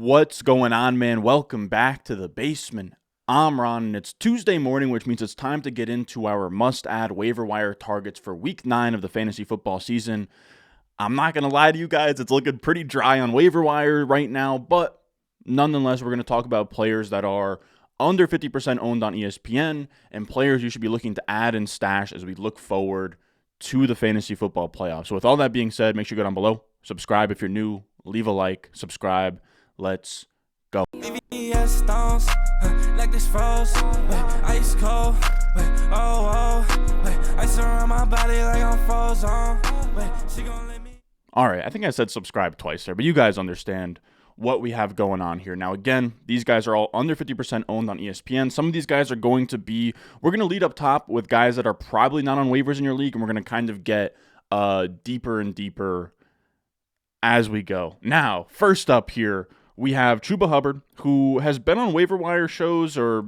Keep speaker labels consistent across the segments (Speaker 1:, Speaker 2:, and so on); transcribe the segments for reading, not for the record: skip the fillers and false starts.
Speaker 1: What's going on, man? Welcome back to the basement. I'm Ron, and it's Tuesday morning, which means it's time to get into our must-add waiver wire targets for Week 9 of the fantasy football season. I'm not going to lie to you guys, it's looking pretty dry on waiver wire right now, but nonetheless, we're going to talk about players that are under 50% owned on ESPN and players you should be looking to add and stash as we look forward to the fantasy football playoffs. So with all that being said, make sure you go down below, subscribe if you're new, leave a like, subscribe. Let's go.
Speaker 2: Stones, like this froze, ice cold, ice around my body like I'm frozen. She gonna let me.
Speaker 1: All right, I think I said subscribe twice there, but you guys understand what we have going on here. Now, again, these guys are all under 50% owned on ESPN. Some of these guys are going to be, we're going to lead up top with guys that are probably not on waivers in your league, and we're going to kind of get deeper and deeper as we go. Now, first up here, we have Chuba Hubbard, who has been on waiver wire shows or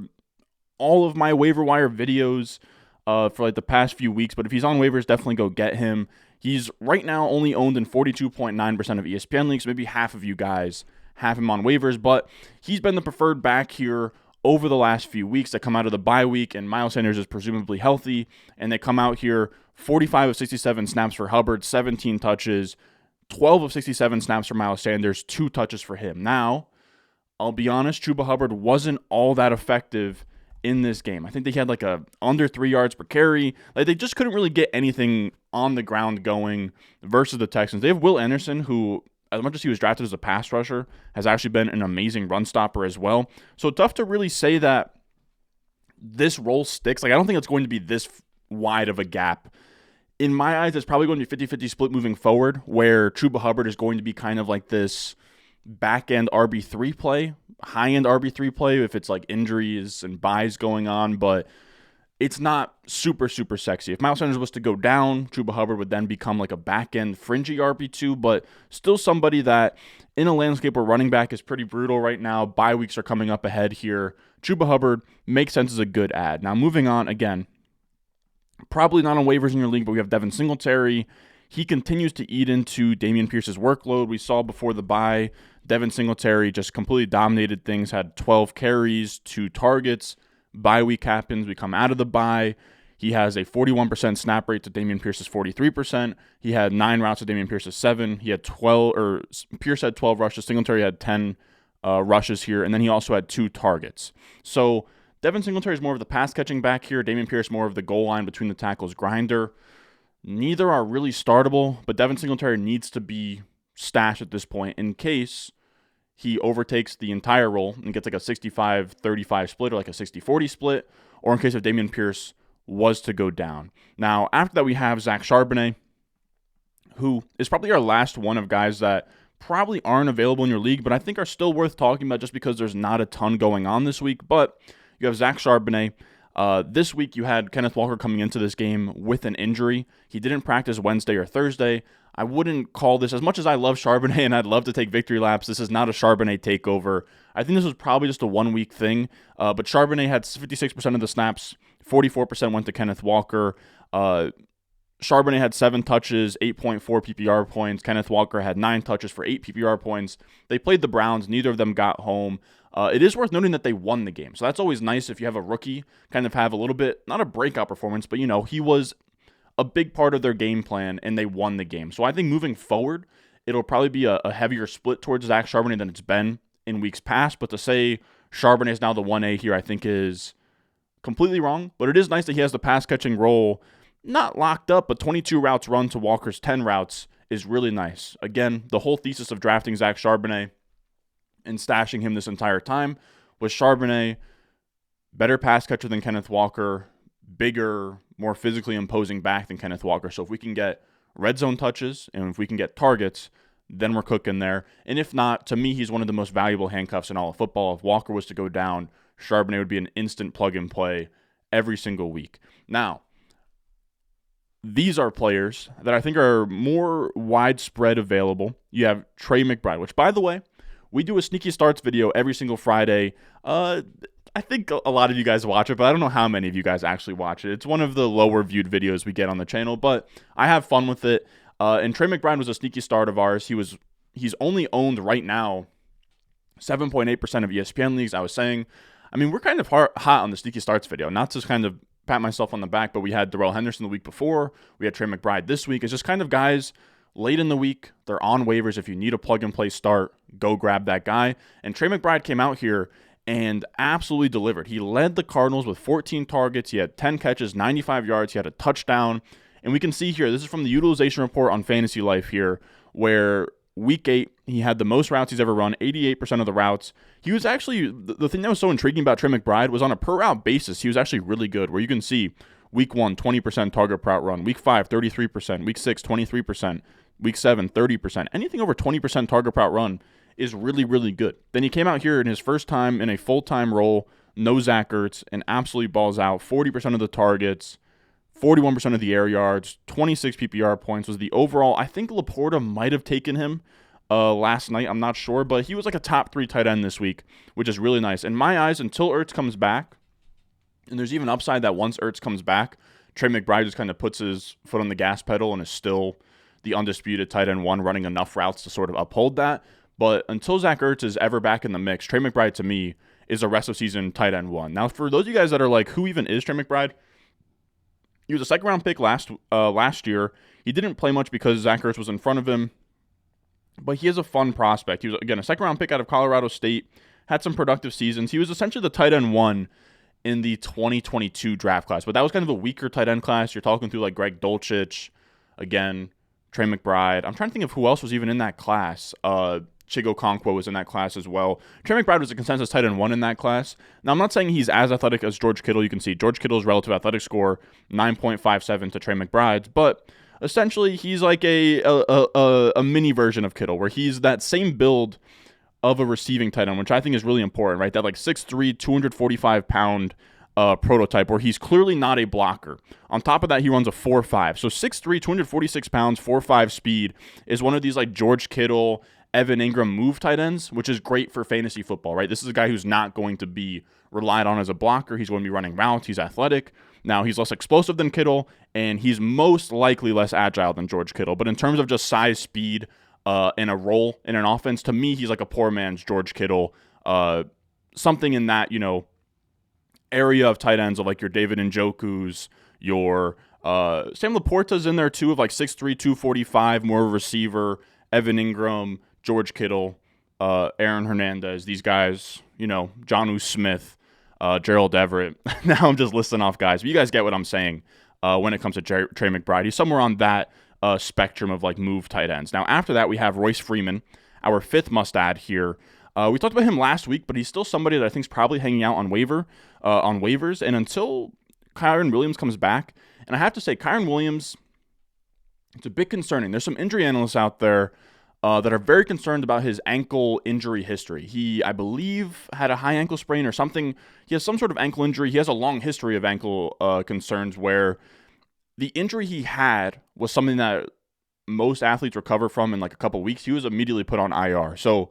Speaker 1: all of my waiver wire videos for like the past few weeks. But if he's on waivers, definitely go get him. He's right now only owned in 42.9% of ESPN leagues. Maybe half of you guys have him on waivers, but he's been the preferred back here over the last few weeks that come out of the bye week, and Miles Sanders is presumably healthy, and they come out here 45 of 67 snaps for Hubbard, 17 touches, 12 of 67 snaps for Miles Sanders, 2 touches for him. Now, I'll be honest, Chuba Hubbard wasn't all that effective in this game. I think they had like a under 3 yards per carry. Like they just couldn't really get anything on the ground going versus the Texans. They have Will Anderson, who, as much as he was drafted as a pass rusher, has actually been an amazing run stopper as well. So tough to really say that this role sticks. Like I don't think it's going to be this wide of a gap. In my eyes, it's probably going to be 50-50 split moving forward, where Chuba Hubbard is going to be kind of like this back-end RB3 play, high-end RB3 play if it's like injuries and buys going on, but it's not super, super sexy. If Miles Sanders was to go down, Chuba Hubbard would then become like a back-end fringy RB2, but still somebody that in a landscape where running back is pretty brutal right now, bye weeks are coming up ahead here. Chuba Hubbard makes sense as a good add. Now, moving on, again, probably not on waivers in your league, but we have Devin Singletary. He continues to eat into Dameon Pierce's workload. We saw before the bye, Devin Singletary just completely dominated things, had 12 carries, 2 targets. Bye week happens. We come out of the bye. He has a 41% snap rate to Dameon Pierce's 43%. He had 9 routes to Dameon Pierce's 7. He had 12, or Pierce had 12 rushes. Singletary had 10 rushes here, and then he also had 2 targets. So Devin Singletary is more of the pass-catching back here. Dameon Pierce more of the goal line between the tackles grinder. Neither are really startable, but Devin Singletary needs to be stashed at this point in case he overtakes the entire role and gets like a 65-35 split or like a 60-40 split, or in case if Dameon Pierce was to go down. Now, after that, we have Zach Charbonnet, who is probably our last one of guys that probably aren't available in your league, but I think are still worth talking about just because there's not a ton going on this week. But you have Zach Charbonnet. This week you had Kenneth Walker coming into this game with an injury. He didn't practice Wednesday or Thursday. I wouldn't call this, as much as I love Charbonnet and I'd love to take victory laps, this is not a Charbonnet takeover. I think this was probably just a one-week thing, but Charbonnet had 56% of the snaps, 44% went to Kenneth Walker. Charbonnet had 7 touches, 8.4 PPR points. Kenneth Walker had 9 touches for 8 PPR points. They played the Browns. Neither of them got home. It is worth noting that they won the game. So that's always nice if you have a rookie kind of have a little bit, not a breakout performance, but, he was a big part of their game plan, and they won the game. So I think moving forward, it'll probably be a heavier split towards Zach Charbonnet than it's been in weeks past. But to say Charbonnet is now the 1A here, I think is completely wrong. But it is nice that he has the pass-catching role not locked up, but 22 routes run to Walker's 10 routes is really nice. Again, the whole thesis of drafting Zach Charbonnet and stashing him this entire time was Charbonnet, better pass catcher than Kenneth Walker, bigger, more physically imposing back than Kenneth Walker. So if we can get red zone touches and if we can get targets, then we're cooking there. And if not, to me, he's one of the most valuable handcuffs in all of football. If Walker was to go down, Charbonnet would be an instant plug and play every single week. Now, these are players that I think are more widespread available. You have Trey Mcbride, which, by the way, we do a sneaky starts video every single Friday. I think a lot of you guys watch it, but I don't know how many of you guys actually watch it. It's one of the lower viewed videos we get on the channel, but I have fun with it. And Trey Mcbride was a sneaky start of ours. He's only owned right now 7.8% of ESPN leagues. I was saying, I mean, we're kind of hot on the sneaky starts video. Not to kind of pat myself on the back, but we had Darrell Henderson the week before. We had Trey McBride this week. It's just kind of guys late in the week. They're on waivers. If you need a plug-and-play start, go grab that guy. And Trey McBride came out here and absolutely delivered. He led the Cardinals with 14 targets. He had 10 catches, 95 yards. He had a touchdown. And we can see here, this is from the utilization report on Fantasy Life here, where Week 8, he had the most routes he's ever run, 88% of the routes. He was actually, the thing that was so intriguing about Trey McBride was on a per route basis, he was actually really good, where you can see Week 1, 20% target per route run, Week 5, 33%, Week 6, 23%, Week 7, 30%. Anything over 20% target per route run is really, really good. Then he came out here in his first time in a full-time role, no Zach Ertz, and absolutely balls out, 40% of the targets, 41% of the air yards, 26 PPR points was the overall. I think Laporta might have taken him last night. I'm not sure, but he was like a top 3 tight end this week, which is really nice. In my eyes, until Ertz comes back, and there's even upside that once Ertz comes back, Trey McBride just kind of puts his foot on the gas pedal and is still the undisputed tight end 1, running enough routes to sort of uphold that. But until Zach Ertz is ever back in the mix, Trey McBride to me is a rest of season tight end 1. Now, for those of you guys that are like, who even is Trey McBride? He was a second-round pick last year. He didn't play much because Zach Ertz was in front of him, but he is a fun prospect. He was, again, a second-round pick out of Colorado State, had some productive seasons. He was essentially the tight end 1 in the 2022 draft class, but that was kind of a weaker tight end class. You're talking through like Greg Dulcich, again, Trey McBride. I'm trying to think of who else was even in that class. Chigo Okonkwo was in that class as well. Trey McBride was a consensus tight end 1 in that class. Now, I'm not saying he's as athletic as George Kittle. You can see George Kittle's relative athletic score, 9.57 to Trey McBride's, but essentially he's like a mini version of Kittle, where he's that same build of a receiving tight end, which I think is really important, right? That like 6'3", 245-pound prototype, where he's clearly not a blocker. On top of that, he runs a 4.5. So 6'3", 246 pounds, 4.5 speed is one of these like George Kittle, Evan Ingram move tight ends, which is great for fantasy football, right? This is a guy who's not going to be relied on as a blocker. He's going to be running routes. He's athletic. Now, he's less explosive than Kittle, and he's most likely less agile than George Kittle. But in terms of just size, speed, and a role in an offense, to me, he's like a poor man's George Kittle. Something in that, area of tight ends of like your David Njoku's, your Sam Laporta's in there too, of like 6'3", 245, more of a receiver. Evan Ingram, George Kittle, Aaron Hernandez, these guys, Jonnu Smith, Gerald Everett. Now I'm just listing off guys, but you guys get what I'm saying when it comes to Trey McBride. He's somewhere on that spectrum of like move tight ends. Now after that, we have Royce Freeman, our 5th must-add here. We talked about him last week, but he's still somebody that I think is probably hanging out on waivers. And until Kyren Williams comes back, and I have to say, Kyren Williams, it's a bit concerning. There's some injury analysts out there that are very concerned about his ankle injury history. He, I believe, had a high ankle sprain or something. He has some sort of ankle injury. He has a long history of ankle concerns where the injury he had was something that most athletes recover from in like a couple weeks. He was immediately put on IR. So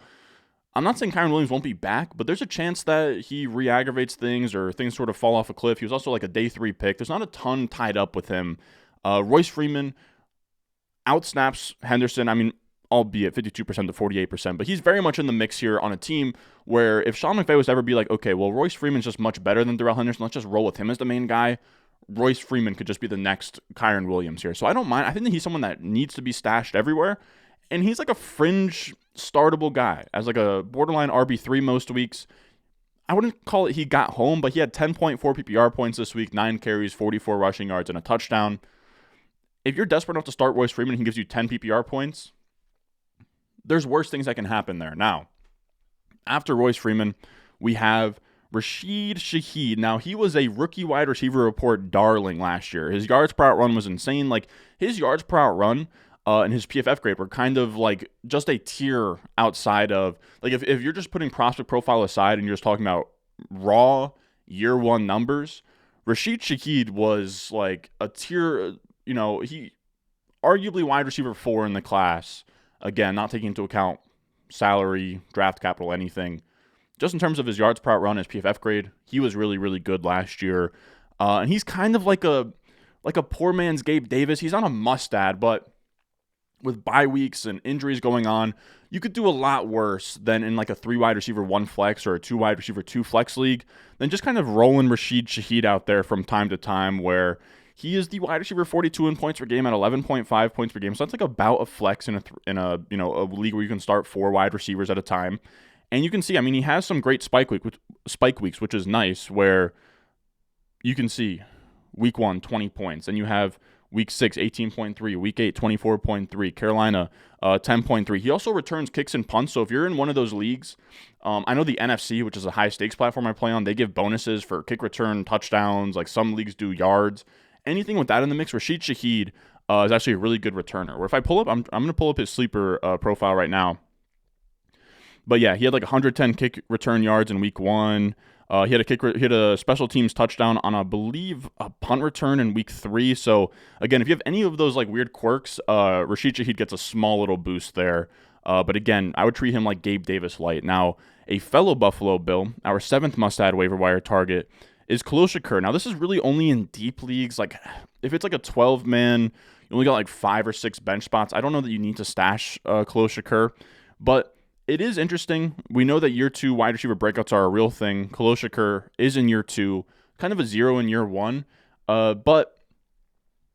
Speaker 1: I'm not saying Kyren Williams won't be back, but there's a chance that he re-aggravates things or things sort of fall off a cliff. He was also like a day 3 pick. There's not a ton tied up with him. Royce Freeman outsnaps Henderson. I mean, albeit 52% to 48%, but he's very much in the mix here on a team where if Sean McVay was to ever be like, okay, well, Royce Freeman's just much better than Darrell Henderson, let's just roll with him as the main guy, Royce Freeman could just be the next Kyren Williams here. So I don't mind. I think that he's someone that needs to be stashed everywhere, and he's like a fringe startable guy as like a borderline RB3 most weeks. I wouldn't call it he got home, but he had 10.4 PPR points this week, 9 carries, 44 rushing yards, and a touchdown. If you're desperate enough to start Royce Freeman and he gives you 10 PPR points, there's worse things that can happen there. Now, after Royce Freeman, we have Rashid Shaheed. Now, he was a rookie wide receiver report darling last year. His yards per out run was insane. Like, his yards per out run and his PFF grade were kind of like just a tier outside of, like, if you're just putting prospect profile aside and you're just talking about raw year 1 numbers, Rashid Shaheed was like a tier, he arguably wide receiver 4 in the class. Again, not taking into account salary, draft capital, anything. Just in terms of his yards per out run, his PFF grade, he was really, really good last year. And he's kind of like a poor man's Gabe Davis. He's not a must-add, but with bye weeks and injuries going on, you could do a lot worse than in like a 3 wide receiver 1 flex or a 2 wide receiver 2 flex league than just kind of rolling Rashid Shaheed out there from time to time, where he is the wide receiver 42 in points per game at 11.5 points per game. So that's like about a flex in a a league where you can start 4 wide receivers at a time. And you can see, I mean, he has some great spike weeks, which is nice, where you can see week 1, 20 points, and you have week 6, 18.3, week 8, 24.3, Carolina, 10.3. He also returns kicks and punts. So if you're in one of those leagues, I know the NFC, which is a high stakes platform I play on, they give bonuses for kick return, touchdowns. Like some leagues do yards. Anything with that in the mix, Rashid Shaheed is actually a really good returner. Or if I pull up, I'm going to pull up his sleeper profile right now. But yeah, he had like 110 kick return yards in week 1. He had a special teams touchdown on, I believe, a punt return in week 3. So again, if you have any of those like weird quirks, Rashid Shaheed gets a small little boost there. But again, I would treat him like Gabe Davis light. Now, a fellow Buffalo Bill, our 7th must-add waiver wire target, is Khalil Shakir. Now, this is really only in deep leagues. Like, if it's like a 12-man, you only got like 5 or 6 bench spots. I don't know that you need to stash Khalil Shakir, but it is interesting. We know that year 2 wide receiver breakouts are a real thing. Khalil Shakir is in year 2, kind of a 0 in year 1, but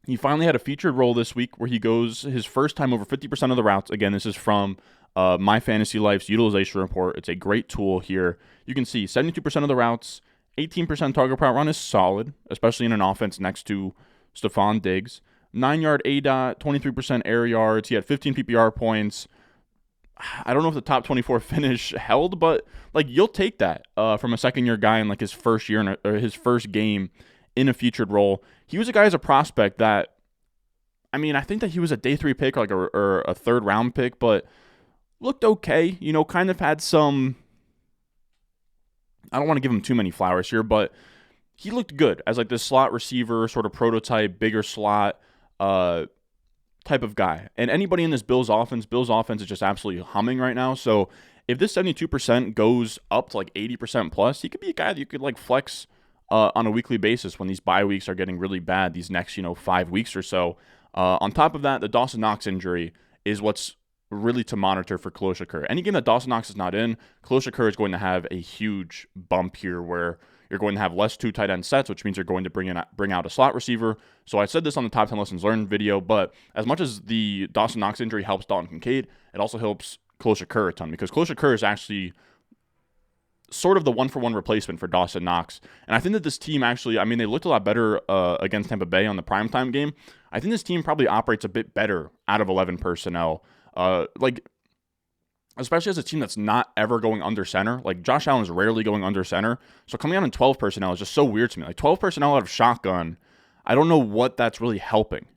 Speaker 1: he finally had a featured role this week where he goes his first time over 50% of the routes. Again, this is from My Fantasy Life's utilization report. It's a great tool here. You can see 72% of the routes, 18% target per route run is solid, especially in an offense next to Stephon Diggs. 9-yard ADOT, 23% air yards. He had 15 PPR points. I don't know if the top 24 finish held, but like you'll take that from a second-year guy in like his first year or his first game in a featured role. He was a guy as a prospect that, I mean, I think that he was a day 3 pick or a 3rd round pick, but looked okay. You know, kind of had some. I don't want to give him too many flowers here, but he looked good as like this slot receiver, sort of prototype, bigger slot type of guy. And anybody in this Bills offense is just absolutely humming right now. So if this 72% goes up to like 80% plus, he could be a guy that you could like flex on a weekly basis when these bye weeks are getting really bad, these next 5 weeks or so. On top of that, the Dawson Knox injury is what's really to monitor for Khalil Shakir. Any game that Dawson Knox is not in, Khalil Shakir is going to have a huge bump here where you're going to have less 2 tight end sets, which means you're going to bring out a slot receiver. So I said this on the top 10 lessons learned video, but as much as the Dawson Knox injury helps Dalton Kincaid, it also helps Khalil Shakir a ton because Khalil Shakir is actually sort of the 1-for-1 replacement for Dawson Knox. And I think that this team actually, I mean, they looked a lot better against Tampa Bay on the primetime game. I think this team probably operates a bit better out of 11 personnel. Especially as a team that's not ever going under center. Like, Josh Allen is rarely going under center. So coming out in 12 personnel is just so weird to me. Like, 12 personnel out of shotgun, I don't know what that's really helping,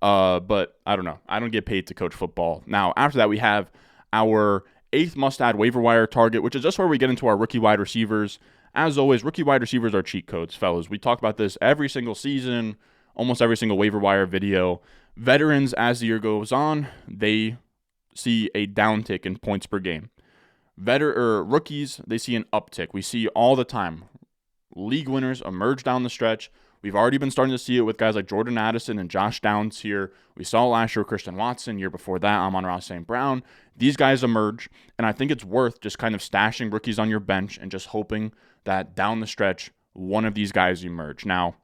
Speaker 1: But I don't know. I don't get paid to coach football. Now, after that, we have our 8th must-add waiver wire target, which is just where we get into our rookie wide receivers. As always, rookie wide receivers are cheat codes, fellas. We talk about this every single season, almost every single waiver wire video. Veterans, as the year goes on, they see a downtick in points per game. Rookies, they see an uptick. We see all the time league winners emerge down the stretch. We've already been starting to see it with guys like Jordan Addison and Josh Downs here. We saw last year Christian Watson, year before that Amon-Ra St. Brown. These guys emerge, and I think it's worth just kind of stashing rookies on your bench and just hoping that down the stretch, one of these guys emerge. Now,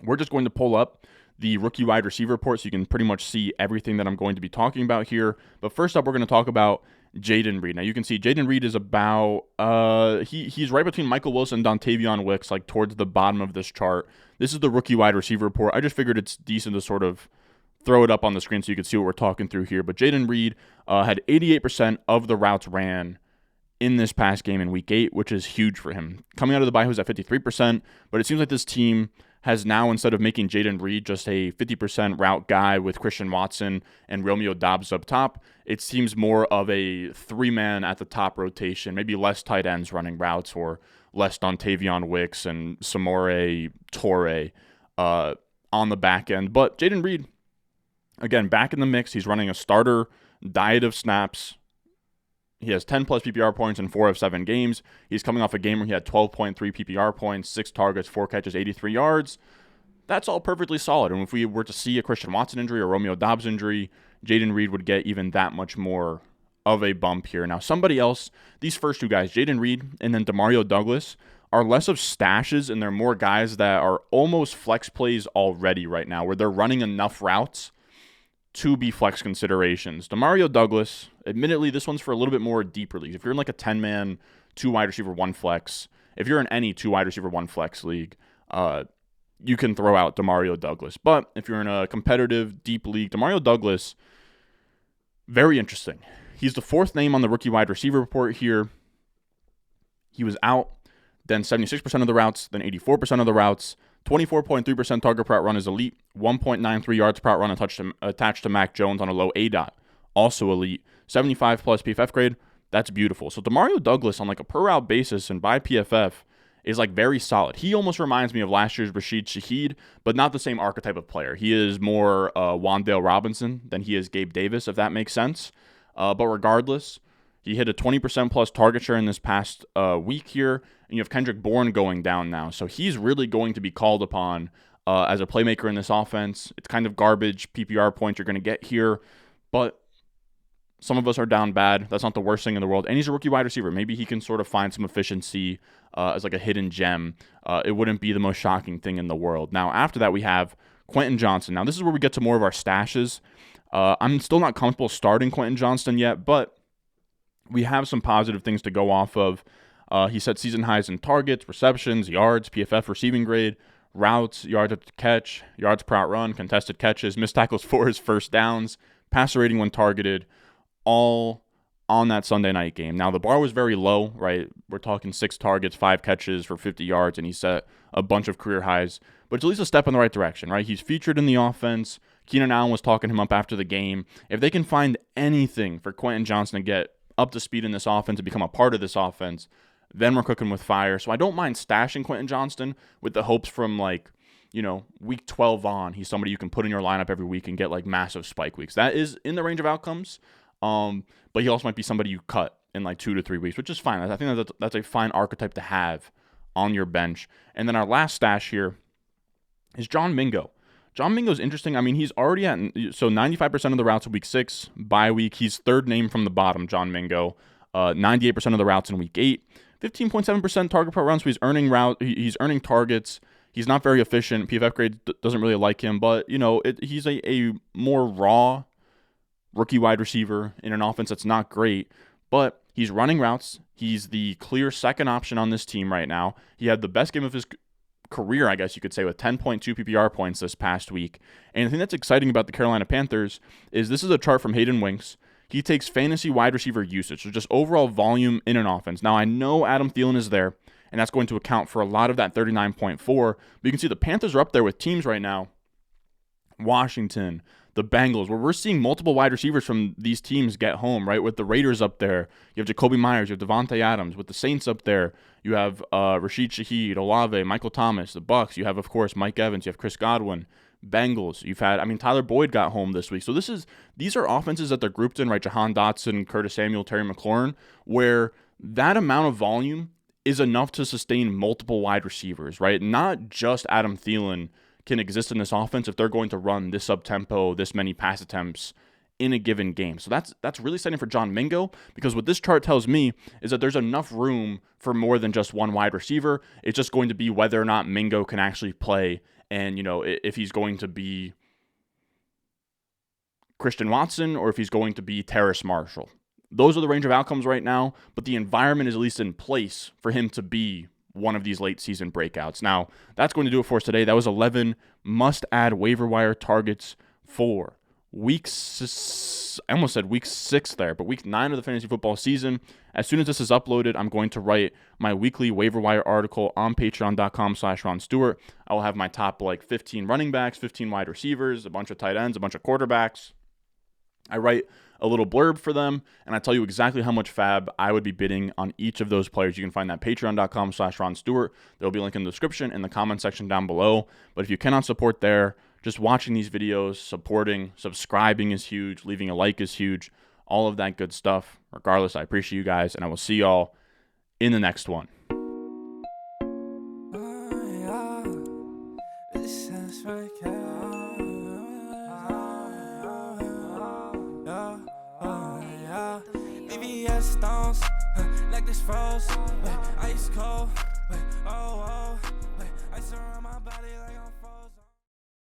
Speaker 1: we're just going to pull up the rookie wide receiver report so you can pretty much see everything that I'm going to be talking about here. But first up, we're going to talk about Jayden Reed. Now, you can see Jayden Reed is about, he's right between Michael Wilson and Dontavion Wicks, like towards the bottom of this chart. This is the rookie wide receiver report. I just figured it's decent to sort of throw it up on the screen so you can see what we're talking through here. But Jayden Reed had 88% of the routes ran in this past game in week 8, which is huge for him. Coming out of the bye, he was at 53%, but it seems like this team has now, instead of making Jayden Reed just a 50% route guy with Christian Watson and Romeo Doubs up top, it seems more of a 3-man at the top rotation, maybe less tight ends running routes or less Dontavion Wicks and Samori Toure on the back end. But Jayden Reed, again, back in the mix. He's running a starter diet of snaps. He has 10-plus PPR points in 4 of 7 games. He's coming off a game where he had 12.3 PPR points, 6 targets, 4 catches, 83 yards. That's all perfectly solid. And if we were to see a Christian Watson injury or Romeo Doubs injury, Jayden Reed would get even that much more of a bump here. Now, somebody else, these first two guys, Jayden Reed and then Demario Douglas, are less of stashes, and they're more guys that are almost flex plays already right now, where they're running enough routes to be flex considerations. Demario Douglas, admittedly, this one's for a little bit more deeper leagues. If you're in like a 10-man, 2 wide receiver, 1 flex, if you're in any 2 wide receiver, 1 flex league, you can throw out Demario Douglas. But if you're in a competitive, deep league, Demario Douglas, very interesting. He's the 4th name on the rookie wide receiver report here. He was out, then 76% of the routes, then 84% of the routes. 24.3% target per route run is elite. 1.93 yards per route run attached to Mac Jones on a low ADOT. Also elite. 75 plus PFF grade. That's beautiful. So Demario Douglas on like a per route basis and by PFF is like very solid. He almost reminds me of last year's Rashid Shaheed, but not the same archetype of player. He is more Wan'Dale Robinson than he is Gabe Davis, if that makes sense. But regardless, he hit a 20% plus target share in this past week here, and you have Kendrick Bourne going down now. So he's really going to be called upon as a playmaker in this offense. It's kind of garbage PPR points you're going to get here, but some of us are down bad. That's not the worst thing in the world. And he's a rookie wide receiver. Maybe he can sort of find some efficiency as like a hidden gem. It wouldn't be the most shocking thing in the world. Now, after that, we have Quentin Johnston. Now, this is where we get to more of our stashes. I'm still not comfortable starting Quentin Johnston yet, but we have some positive things to go off of. He set season highs in targets, receptions, yards, PFF receiving grade, routes, yards after catch, yards per out run, contested catches, missed tackles for his first downs, passer rating when targeted, all on that Sunday night game. Now, the bar was very low, right? We're talking 6 targets, 5 catches for 50 yards, and he set a bunch of career highs. But it's at least a step in the right direction, right? He's featured in the offense. Keenan Allen was talking him up after the game. If they can find anything for Quentin Johnston to get up to speed in this offense and become a part of this offense, then we're cooking with fire. So I don't mind stashing Quentin Johnston with the hopes from week 12 on. He's somebody you can put in your lineup every week and get like massive spike weeks. That is in the range of outcomes. But he also might be somebody you cut in like 2 to 3 weeks, which is fine. I think that's a fine archetype to have on your bench. And then our last stash here is Jon Mingo. Jon Mingo is interesting. I mean, he's already at 95% of the routes in week 6. Bye week, he's 3rd name from the bottom, Jon Mingo. 98% of the routes in week 8. 15.7% target per run, so he's earning targets. He's not very efficient. PFF grade doesn't really like him, but he's a more raw rookie wide receiver in an offense that's not great, but he's running routes. He's the clear second option on this team right now. He had the best game of his career, I guess you could say, with 10.2 PPR points this past week. And the thing that's exciting about the Carolina Panthers is this is a chart from Hayden Winks. He takes fantasy wide receiver usage, so just overall volume in an offense. Now, I know Adam Thielen is there, and that's going to account for a lot of that 39.4, but you can see the Panthers are up there with teams right now. Washington, the Bengals, where we're seeing multiple wide receivers from these teams get home, right? With the Raiders up there, you have Jacoby Myers, you have Devontae Adams. With the Saints up there, you have Rashid Shaheed, Olave, Michael Thomas. The Bucks, you have, of course, Mike Evans, you have Chris Godwin. Bengals, Tyler Boyd got home this week. So these are offenses that they're grouped in, right? Jahan Dotson, Curtis Samuel, Terry McLaurin, where that amount of volume is enough to sustain multiple wide receivers, right? Not just Adam Thielen can exist in this offense if they're going to run this up-tempo, this many pass attempts in a given game. So that's really exciting for Jon Mingo, because what this chart tells me is that there's enough room for more than just one wide receiver. It's just going to be whether or not Mingo can actually play, and if he's going to be Christian Watson or if he's going to be Terrace Marshall. Those are the range of outcomes right now, but the environment is at least in place for him to be one of these late season breakouts. Now, that's going to do it for us today. That was 11 must-add waiver wire targets for week 6 there, but week 9 of the fantasy football season. As soon as this is uploaded, I'm going to write my weekly waiver wire article on patreon.com/Ron Stewart. I will have my top 15 running backs, 15 wide receivers, a bunch of tight ends, a bunch of quarterbacks. I write a little blurb for them, and I tell you exactly how much fab I would be bidding on each of those players. You can find that patreon.com/Ron Stewart. There'll be a link in the description in the comment section down below. But if you cannot support there, just watching these videos, supporting, subscribing is huge, leaving a like is huge, all of that good stuff. Regardless, I appreciate you guys, and I will see y'all in the next one.
Speaker 2: This sounds like Wait, I